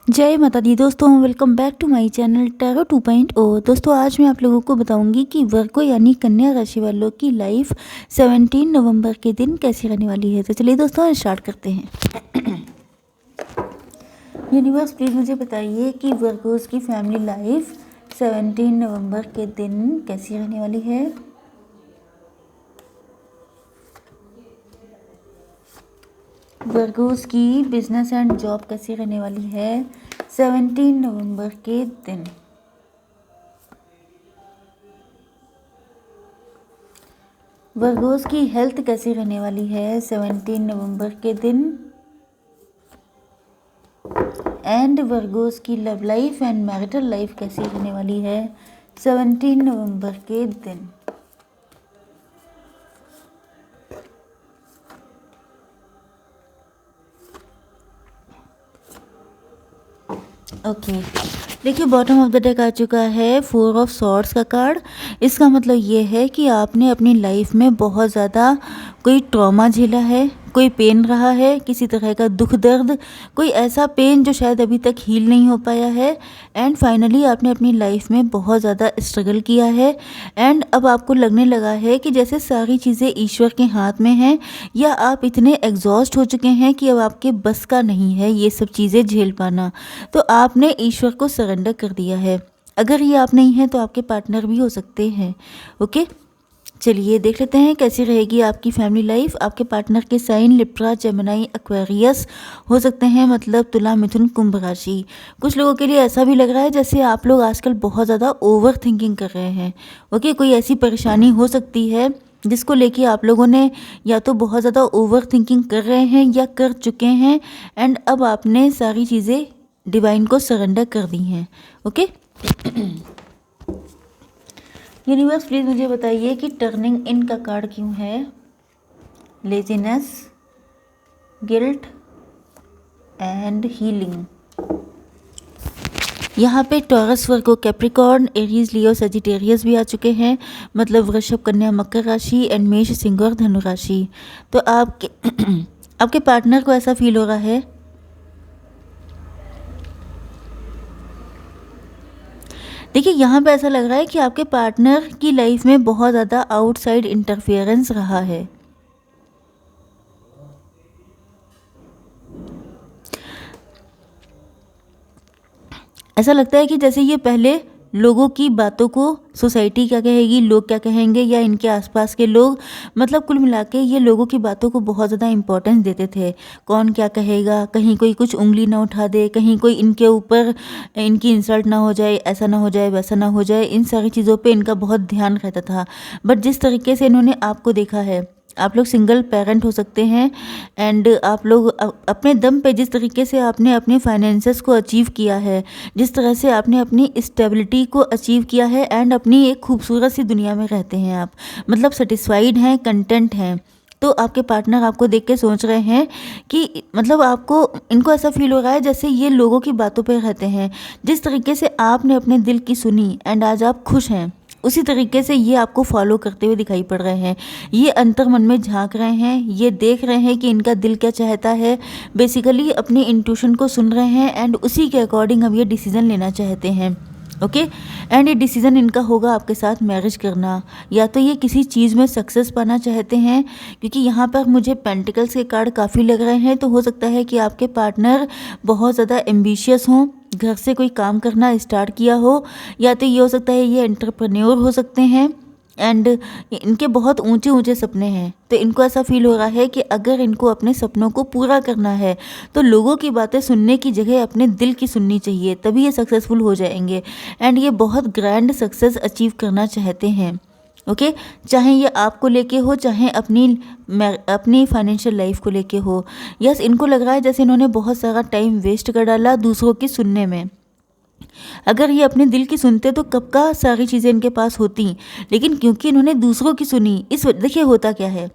जय माता दी दोस्तों, welcome back to my channel tarot 2.0। दोस्तों आज मैं आप लोगों को बताऊंगी कि वर्गो यानी कन्या राशि वालों की लाइफ 17 नवंबर के दिन कैसी रहने वाली है। तो चलिए दोस्तों स्टार्ट करते हैं। यूनिवर्स प्लीज़ मुझे बताइए कि वर्गोस की फैमिली लाइफ 17 नवंबर के दिन कैसी रहने वाली है। वर्गोस की बिजनेस एंड जॉब कैसी रहने वाली है 17 नवंबर के दिन। वर्गोस की हेल्थ कैसी रहने वाली है 17 नवंबर के दिन। एंड वर्गोस की love life and marital life कैसी रहने वाली है 17 नवंबर के दिन। ओके देखिए, बॉटम ऑफ द डेक आ चुका है 4 ऑफ सॉर्ड्स का कार्ड। इसका मतलब ये है कि आपने अपनी लाइफ में बहुत ज़्यादा कोई ट्रॉमा झेला है, कोई पेन रहा है, किसी तरह का दुख दर्द, कोई ऐसा पेन जो शायद अभी तक हील नहीं हो पाया है। एंड फाइनली आपने अपनी लाइफ में बहुत ज़्यादा स्ट्रगल किया है। एंड अब आपको लगने लगा है कि जैसे सारी चीज़ें ईश्वर के हाथ में हैं, या आप इतने एग्जॉस्ट हो चुके हैं कि अब आपके बस का नहीं है ये सब चीज़ें झेल पाना। तो आपने ईश्वर को सरेंडर कर दिया है। अगर ये आप नहीं हैं तो आपके पार्टनर भी हो सकते हैं। ओके, चलिए देख लेते हैं कैसी रहेगी आपकी फैमिली लाइफ। आपके पार्टनर के साइन लिब्रा, जेमिनी, एक्वेरियस हो सकते हैं, मतलब तुला, मिथुन, कुंभ राशि। कुछ लोगों के लिए ऐसा भी लग रहा है जैसे आप लोग आजकल बहुत ज़्यादा ओवर थिंकिंग कर रहे हैं। ओके, कोई ऐसी परेशानी हो सकती है जिसको लेके आप लोगों ने या तो बहुत ज़्यादा ओवर थिंकिंग कर रहे हैं या कर चुके हैं। एंड अब आपने सारी चीज़ें डिवाइन को सरेंडर कर दी हैं। ओके, यूनिवर्स प्लीज़ मुझे बताइए कि टर्निंग इन का कार्ड क्यों है। Laziness, guilt and healing. यहाँ पे टॉरस, वर्गो, कैप्रिकॉर्न, एरीज, लियो, सेजिटेरियस भी आ चुके हैं, मतलब वृषभ, कन्या, मकर राशि एंड मेष, सिंह और धनु राशि। तो आपके आपके पार्टनर को ऐसा फील हो रहा है, देखिए यहाँ पे ऐसा लग रहा है कि आपके पार्टनर की लाइफ में बहुत ज़्यादा आउटसाइड इंटरफेरेंस रहा है। ऐसा लगता है कि जैसे ये पहले लोगों की बातों को, सोसाइटी क्या कहेगी, लोग क्या कहेंगे, या इनके आसपास के लोग, मतलब कुल मिला के ये लोगों की बातों को बहुत ज़्यादा इंपॉर्टेंस देते थे। कौन क्या कहेगा, कहीं कोई कुछ उंगली ना उठा दे, कहीं कोई इनके ऊपर इनकी इंसल्ट ना हो जाए, ऐसा ना हो जाए, वैसा ना हो जाए, इन सारी चीज़ों पे इनका बहुत ध्यान रहता था। बट जिस तरीके से इन्होंने आपको देखा है, आप लोग सिंगल पेरेंट हो सकते हैं। एंड आप लोग अपने दम पे जिस तरीके से आपने अपने फाइनेंसेस को अचीव किया है, जिस तरह से आपने अपनी स्टेबिलिटी को अचीव किया है, एंड अपनी एक खूबसूरत सी दुनिया में रहते हैं आप, मतलब सेटिस्फाइड हैं, कंटेंट हैं। तो आपके पार्टनर आपको देख के सोच रहे हैं कि मतलब आपको, इनको ऐसा फील हो रहा है जैसे ये लोगों की बातों पे रहते हैं। जिस तरीके से आपने अपने दिल की सुनी एंड आज आप खुश हैं, उसी तरीके से ये आपको फॉलो करते हुए दिखाई पड़ रहे हैं। ये अंतर मन में झांक रहे हैं, ये देख रहे हैं कि इनका दिल क्या चाहता है, बेसिकली अपनी इंट्यूशन को सुन रहे हैं एंड उसी के अकॉर्डिंग अब ये डिसीज़न लेना चाहते हैं। ओके, एंड ये डिसीज़न इनका होगा आपके साथ मैरिज करना, या तो ये किसी चीज़ में सक्सेस पाना चाहते हैं, क्योंकि यहाँ पर मुझे पेंटिकल्स के कार्ड काफ़ी लग रहे हैं। तो हो सकता है कि आपके पार्टनर बहुत ज़्यादा एम्बिशियस हों, घर से कोई काम करना स्टार्ट किया हो, या तो ये हो सकता है ये एंटरप्रेन्योर हो सकते हैं। एंड इनके बहुत ऊंचे ऊंचे सपने हैं। तो इनको ऐसा फील हो रहा है कि अगर इनको अपने सपनों को पूरा करना है तो लोगों की बातें सुनने की जगह अपने दिल की सुननी चाहिए, तभी ये सक्सेसफुल हो जाएंगे। एंड ये बहुत ग्रैंड सक्सेस अचीव करना चाहते हैं। ओके, चाहे ये आपको लेके हो, चाहे अपनी फाइनेंशियल लाइफ को लेके हो। यस, इनको लग रहा है जैसे इन्होंने बहुत सारा टाइम वेस्ट कर डाला दूसरों की सुनने में। अगर ये अपने दिल की सुनते तो कब का सारी चीज़ें इनके पास होती, लेकिन क्योंकि इन्होंने दूसरों की सुनी, देखिए होता क्या है,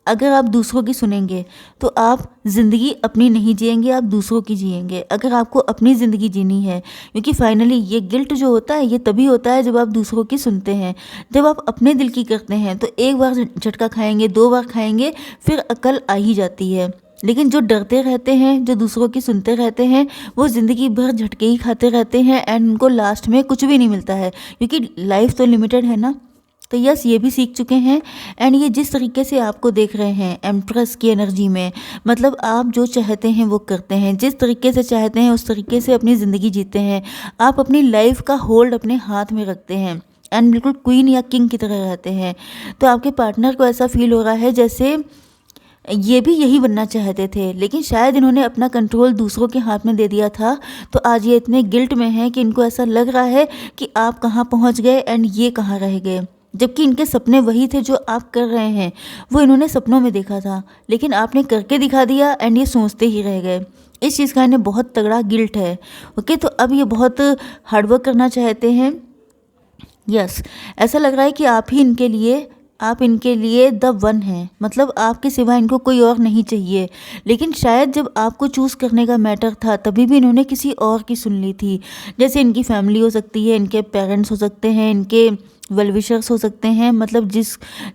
अगर आप दूसरों की सुनेंगे तो आप ज़िंदगी अपनी नहीं जिएंगे, आप दूसरों की जिएंगे। अगर आपको अपनी ज़िंदगी जीनी है, क्योंकि फाइनली ये गिल्ट जो होता है ये तभी होता है जब आप दूसरों की सुनते हैं। जब आप अपने दिल की करते हैं तो एक बार झटका खाएंगे, 2 बार खाएंगे, फिर अकल आ ही जाती है। लेकिन जो डरते रहते हैं, जो दूसरों की सुनते रहते हैं, वो ज़िंदगी भर झटके ही खाते रहते हैं एंड उनको लास्ट में कुछ भी नहीं मिलता है, क्योंकि लाइफ तो लिमिटेड है ना। तो यस, ये भी सीख चुके हैं एंड ये जिस तरीके से आपको देख रहे हैं एम्प्रेस की एनर्जी में, मतलब आप जो चाहते हैं वो करते हैं, जिस तरीके से चाहते हैं उस तरीके से अपनी ज़िंदगी जीते हैं। आप अपनी लाइफ का होल्ड अपने हाथ में रखते हैं एंड बिल्कुल क्वीन या किंग की तरह रहते हैं। तो आपके पार्टनर को ऐसा फील हो रहा है जैसे ये भी यही बनना चाहते थे, लेकिन शायद इन्होंने अपना कंट्रोल दूसरों के हाथ में दे दिया था। तो आज ये इतने गिल्ट में हैं कि इनको ऐसा लग रहा है कि आप कहाँ पहुँच गए एंड ये कहाँ रह गए, जबकि इनके सपने वही थे जो आप कर रहे हैं। वो इन्होंने सपनों में देखा था, लेकिन आपने करके दिखा दिया एंड ये सोचते ही रह गए। इस चीज़ का इन्हें बहुत तगड़ा गिल्ट है। ओके, तो अब ये बहुत हार्डवर्क करना चाहते हैं। यस, ऐसा लग रहा है कि आप इनके लिए द वन हैं, मतलब आपके सिवा इनको कोई और नहीं चाहिए। लेकिन शायद जब आपको चूज़ करने का मैटर था तभी भी इन्होंने किसी और की सुन ली थी। जैसे इनकी फैमिली हो सकती है, इनके पेरेंट्स हो सकते हैं, इनके वेल विशर्स हो सकते हैं, मतलब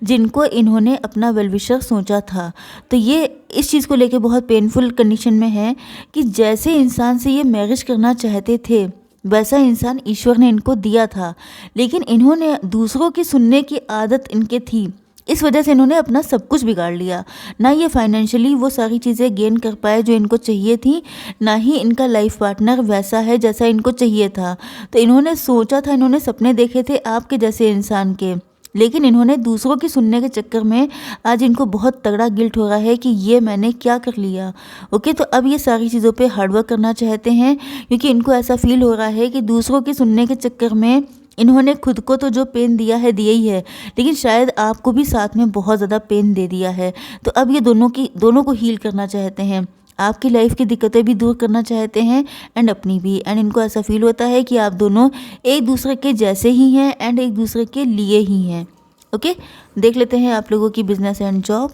जिनको इन्होंने अपना वेल विशर सोचा था। तो ये इस चीज़ को लेके बहुत पेनफुल कंडीशन में है कि जैसे इंसान से ये मैरिज करना चाहते थे वैसा इंसान ईश्वर ने इनको दिया था, लेकिन इन्होंने दूसरों की सुनने की आदत इनके थी। इस वजह से इन्होंने अपना सब कुछ बिगाड़ लिया। ना ये फाइनेंशियली वो सारी चीज़ें गेन कर पाए जो इनको चाहिए थी, ना ही इनका लाइफ पार्टनर वैसा है जैसा इनको चाहिए था। तो इन्होंने सोचा था, इन्होंने सपने देखे थे आपके जैसे इंसान के, लेकिन इन्होंने दूसरों की सुनने के चक्कर में आज इनको बहुत तगड़ा गिल्ट हो रहा है कि ये मैंने क्या कर लिया। ओके, तो अब ये सारी चीज़ों पे हार्डवर्क करना चाहते हैं, क्योंकि इनको ऐसा फील हो रहा है कि दूसरों की सुनने के चक्कर में इन्होंने खुद को तो जो पेन दिया ही है, लेकिन शायद आपको भी साथ में बहुत ज़्यादा पेन दे दिया है। तो अब ये दोनों को हील करना चाहते हैं, आपकी लाइफ की दिक्कतें भी दूर करना चाहते हैं एंड अपनी भी। एंड इनको ऐसा फील होता है कि आप दोनों एक दूसरे के जैसे ही हैं एंड एक दूसरे के लिए ही हैं। ओके, देख लेते हैं आप लोगों की बिजनेस एंड जॉब।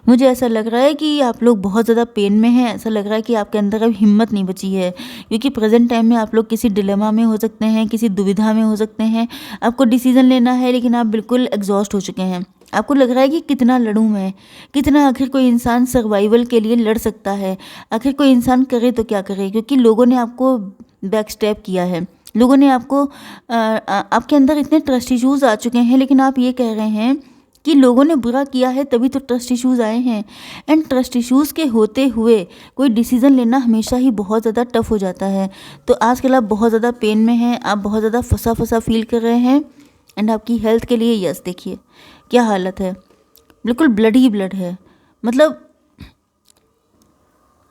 मुझे ऐसा लग रहा है कि आप लोग बहुत ज़्यादा पेन में हैं। ऐसा लग रहा है कि आपके अंदर अब हिम्मत नहीं बची है, क्योंकि प्रेजेंट टाइम में आप लोग किसी डिलेमा में हो सकते हैं, किसी दुविधा में हो सकते हैं। आपको डिसीजन लेना है, लेकिन आप बिल्कुल एग्जॉस्ट हो चुके हैं। आपको लग रहा है कि कितना लड़ूं मैं, कितना आखिर कोई इंसान सर्वाइवल के लिए लड़ सकता है, आखिर कोई इंसान करे तो क्या करे, क्योंकि लोगों ने आपको बैक स्टेप किया है। लोगों ने आपको आपके अंदर इतने ट्रस्ट इश्यूज आ चुके हैं, लेकिन आप ये कह रहे हैं कि लोगों ने बुरा किया है तभी तो ट्रस्ट इश्यूज़ आए हैं। एंड ट्रस्ट इश्यूज़ के होते हुए कोई डिसीज़न लेना हमेशा ही बहुत ज़्यादा टफ हो जाता है। तो आजकल आप बहुत ज़्यादा पेन में हैं, आप बहुत ज़्यादा फंसा फील कर रहे हैं एंड आपकी हेल्थ के लिए यस देखिए क्या हालत है, बिल्कुल ब्लड ही ब्लड है। मतलब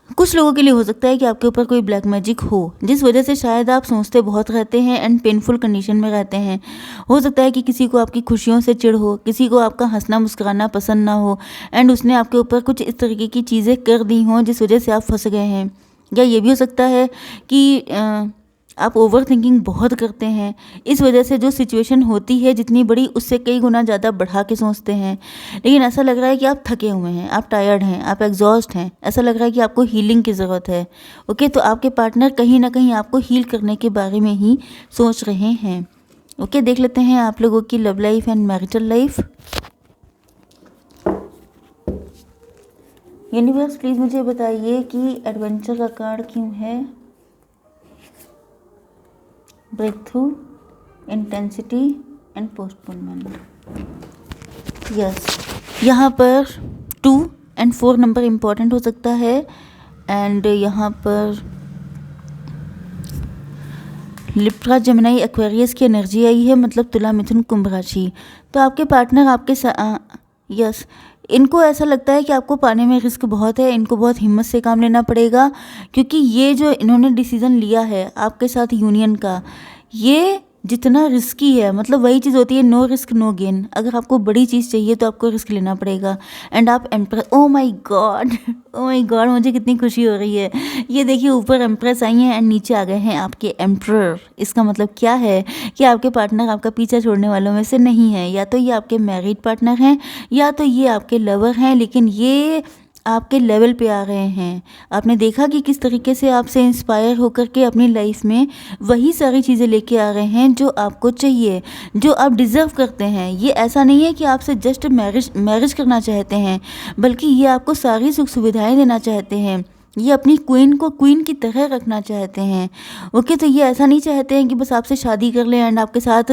कुछ लोगों के लिए हो सकता है कि आपके ऊपर कोई ब्लैक मैजिक हो, जिस वजह से शायद आप सोचते बहुत रहते हैं एंड पेनफुल कंडीशन में रहते हैं। हो सकता है कि किसी को आपकी खुशियों से चिढ़ हो, किसी को आपका हंसना मुस्कुराना पसंद ना हो एंड उसने आपके ऊपर कुछ इस तरीके की चीज़ें कर दी हों जिस वजह से आप फंस गए हैं। या ये भी हो सकता है कि आप ओवर थिंकिंग बहुत करते हैं, इस वजह से जो सिचुएशन होती है जितनी बड़ी उससे कई गुना ज़्यादा बढ़ा के सोचते हैं। लेकिन ऐसा लग रहा है कि आप थके हुए हैं, आप टायर्ड हैं, आप एग्जॉस्ट हैं। ऐसा लग रहा है कि आपको हीलिंग की ज़रूरत है। ओके, तो आपके पार्टनर कहीं ना कहीं आपको हील करने के बारे में ही सोच रहे हैं। ओके, देख लेते हैं आप लोगों की love life and marital life. Universe please मुझे बताइए कि एडवेंचर का कार्ड क्यों है, breakthrough, intensity and postponement. Yes, यहाँ पर 2 और 4 नंबर इम्पॉर्टेंट हो सकता है एंड यहाँ पर लिब्रा जेमिनी एक्वेरियस की एनर्जी आई है, मतलब तुला मिथुन कुंभ राशि। तो आपके पार्टनर आपके यस, इनको ऐसा लगता है कि आपको पाने में रिस्क बहुत है, इनको बहुत हिम्मत से काम लेना पड़ेगा, क्योंकि ये जो इन्होंने डिसीज़न लिया है आपके साथ यूनियन का, ये जितना रिस्की है, मतलब वही चीज़ होती है नो रिस्क नो गेन। अगर आपको बड़ी चीज़ चाहिए तो आपको रिस्क लेना पड़ेगा एंड आप एम्प्रेस, ओ माय गॉड मुझे कितनी खुशी हो रही है। ये देखिए ऊपर एम्प्रेस आई हैं एंड नीचे आ गए हैं आपके एम्परर। इसका मतलब क्या है कि आपके पार्टनर आपका पीछा छोड़ने वालों में से नहीं है। या तो ये आपके मैरिड पार्टनर हैं या तो ये आपके लवर हैं, लेकिन ये आपके लेवल पे आ रहे हैं। आपने देखा कि किस तरीके से आपसे इंस्पायर होकर के अपनी लाइफ में वही सारी चीज़ें लेके आ रहे हैं जो आपको चाहिए, जो आप डिज़र्व करते हैं। ये ऐसा नहीं है कि आपसे जस्ट मैरिज करना चाहते हैं, बल्कि ये आपको सारी सुख सुविधाएं देना चाहते हैं। ये अपनी क्वीन को क्वीन की तरह रखना चाहते हैं। ओके, तो ये ऐसा नहीं चाहते हैं कि बस आपसे शादी कर लें एंड आपके साथ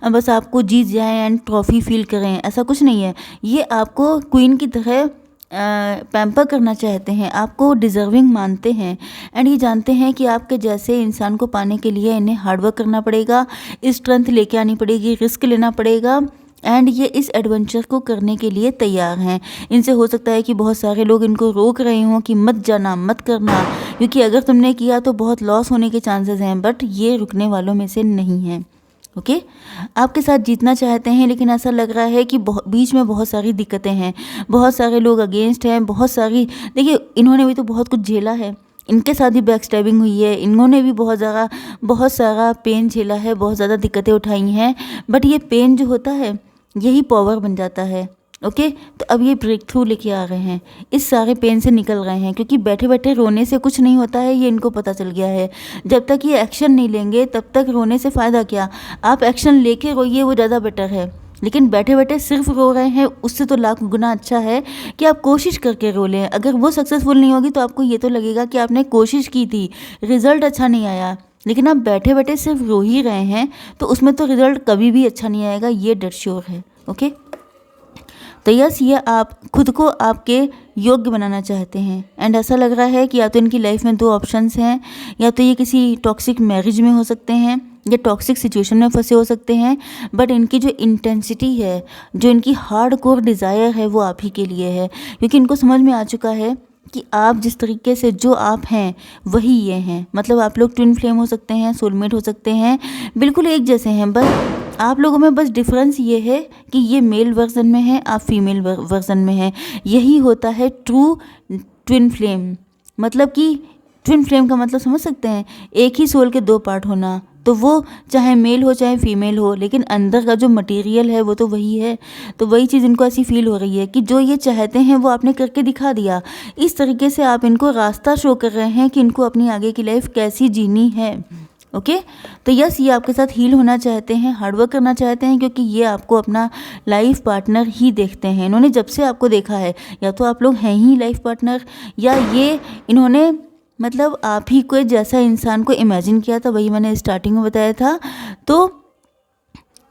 बस आपको जीत जाएं एंड ट्रॉफी फील करें, ऐसा कुछ नहीं है। ये आपको क्वीन की तरह पैम्पर करना चाहते हैं, आपको डिज़र्विंग मानते हैं एंड ये जानते हैं कि आपके जैसे इंसान को पाने के लिए इन्हें हार्डवर्क करना पड़ेगा, स्ट्रेंथ लेके आनी पड़ेगी, रिस्क लेना पड़ेगा एंड ये इस एडवेंचर को करने के लिए तैयार हैं। इनसे हो सकता है कि बहुत सारे लोग इनको रोक रहे हों कि मत जाना, मत करना, क्योंकि अगर तुमने किया तो बहुत लॉस होने के चांसेस हैं, बट ये रुकने वालों में से नहीं हैं। ओके, आपके साथ जीतना चाहते हैं, लेकिन ऐसा लग रहा है कि बीच में बहुत सारी दिक्कतें हैं, बहुत सारे लोग अगेंस्ट हैं, बहुत सारी, देखिए इन्होंने भी तो बहुत कुछ झेला है, इनके साथ ही बैक स्टैबिंग हुई है, इन्होंने भी बहुत सारा पेन झेला है, बहुत ज़्यादा दिक्कतें उठाई हैं, बट ये पेन जो होता है यही पावर बन जाता है। ओके, तो अब ये ब्रेक थ्रू लेके आ रहे हैं, इस सारे पेन से निकल रहे हैं, क्योंकि बैठे बैठे रोने से कुछ नहीं होता है, ये इनको पता चल गया है। जब तक ये एक्शन नहीं लेंगे तब तक रोने से फ़ायदा क्या। आप एक्शन लेके रोइए, वो ज़्यादा बेटर है, लेकिन बैठे बैठे सिर्फ रो रहे हैं उससे तो लाख गुना अच्छा है कि आप कोशिश करके रो लें। अगर वो सक्सेसफुल नहीं होगी तो आपको ये तो लगेगा कि आपने कोशिश की थी, रिजल्ट अच्छा नहीं आया, लेकिन आप बैठे बैठे सिर्फ रो ही रहे हैं तो उसमें तो रिजल्ट कभी भी अच्छा नहीं आएगा, ये डेड श्योर है। ओके, तो यस, ये आप खुद को आपके योग्य बनाना चाहते हैं एंड ऐसा लग रहा है कि या तो इनकी लाइफ में दो ऑप्शंस हैं, या तो ये किसी टॉक्सिक मैरिज में हो सकते हैं या टॉक्सिक सिचुएशन में फंसे हो सकते हैं, बट इनकी जो इंटेंसिटी है, जो इनकी हार्ड कोर डिज़ायर है, वो आप ही के लिए है, क्योंकि इनको समझ में आ चुका है कि आप जिस तरीके से जो आप हैं वही ये हैं। मतलब आप लोग ट्विन फ्लेम हो सकते हैं, सोलमेट हो सकते हैं, बिल्कुल एक जैसे हैं, बस आप लोगों में बस डिफरेंस ये है कि ये मेल वर्जन में है, आप फीमेल वर्जन में हैं। यही होता है ट्रू ट्विन फ्लेम। मतलब कि ट्विन फ्लेम का मतलब समझ सकते हैं, एक ही सोल के दो पार्ट होना, तो वो चाहे मेल हो चाहे फीमेल हो, लेकिन अंदर का जो मटेरियल है वो तो वही है। तो वही चीज़ इनको ऐसी फील हो रही है कि जो ये चाहते हैं वो आपने करके दिखा दिया। इस तरीके से आप इनको रास्ता शो कर रहे हैं कि इनको अपनी आगे की लाइफ कैसी जीनी है। ओके, तो यस, ये आपके साथ हील होना चाहते हैं, हार्डवर्क करना चाहते हैं, क्योंकि ये आपको अपना लाइफ पार्टनर ही देखते हैं। इन्होंने जब से आपको देखा है, या तो आप लोग हैं ही लाइफ पार्टनर, या ये इन्होंने मतलब आप ही को जैसा इंसान को इमेजिन किया था, वही मैंने स्टार्टिंग में बताया था। तो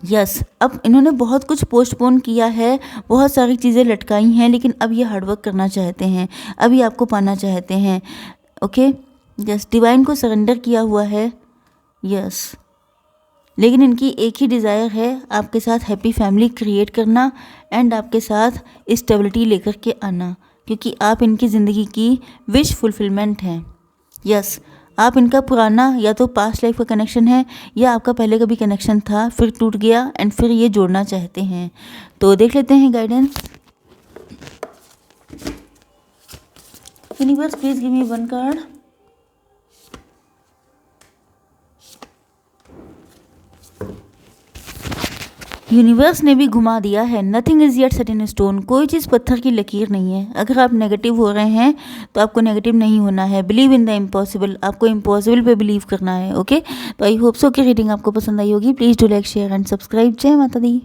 यस, अब इन्होंने बहुत कुछ पोस्टपोन किया है, बहुत सारी चीज़ें लटकाई हैं, लेकिन अब ये हार्डवर्क करना चाहते हैं, अभी आपको पाना चाहते हैं। ओके, यस, डिवाइन को सरेंडर किया हुआ है। यस, लेकिन इनकी एक ही डिज़ायर है, आपके साथ हैप्पी फैमिली क्रिएट करना एंड आपके साथ स्टेबिलिटी लेकर के आना, क्योंकि आप इनकी ज़िंदगी की विश फुलफिलमेंट हैं। यस, आप इनका पुराना या तो पास्ट लाइफ का कनेक्शन है, या आपका पहले कभी कनेक्शन था फिर टूट गया एंड फिर ये जोड़ना चाहते हैं। तो देख लेते हैं guidance. Universe please give me one card. Universe ने भी घुमा दिया है, nothing is yet set in stone. कोई चीज़ पत्थर की लकीर नहीं है। अगर आप नेगेटिव हो रहे हैं तो आपको नेगेटिव नहीं होना है। बिलीव इन द इम्पॉसिबल, आपको इम्पॉसिबल पे बिलीव करना है। ओके, तो आई होप सो कि रीडिंग आपको पसंद आई होगी। Please do like share and subscribe. जय माता दी।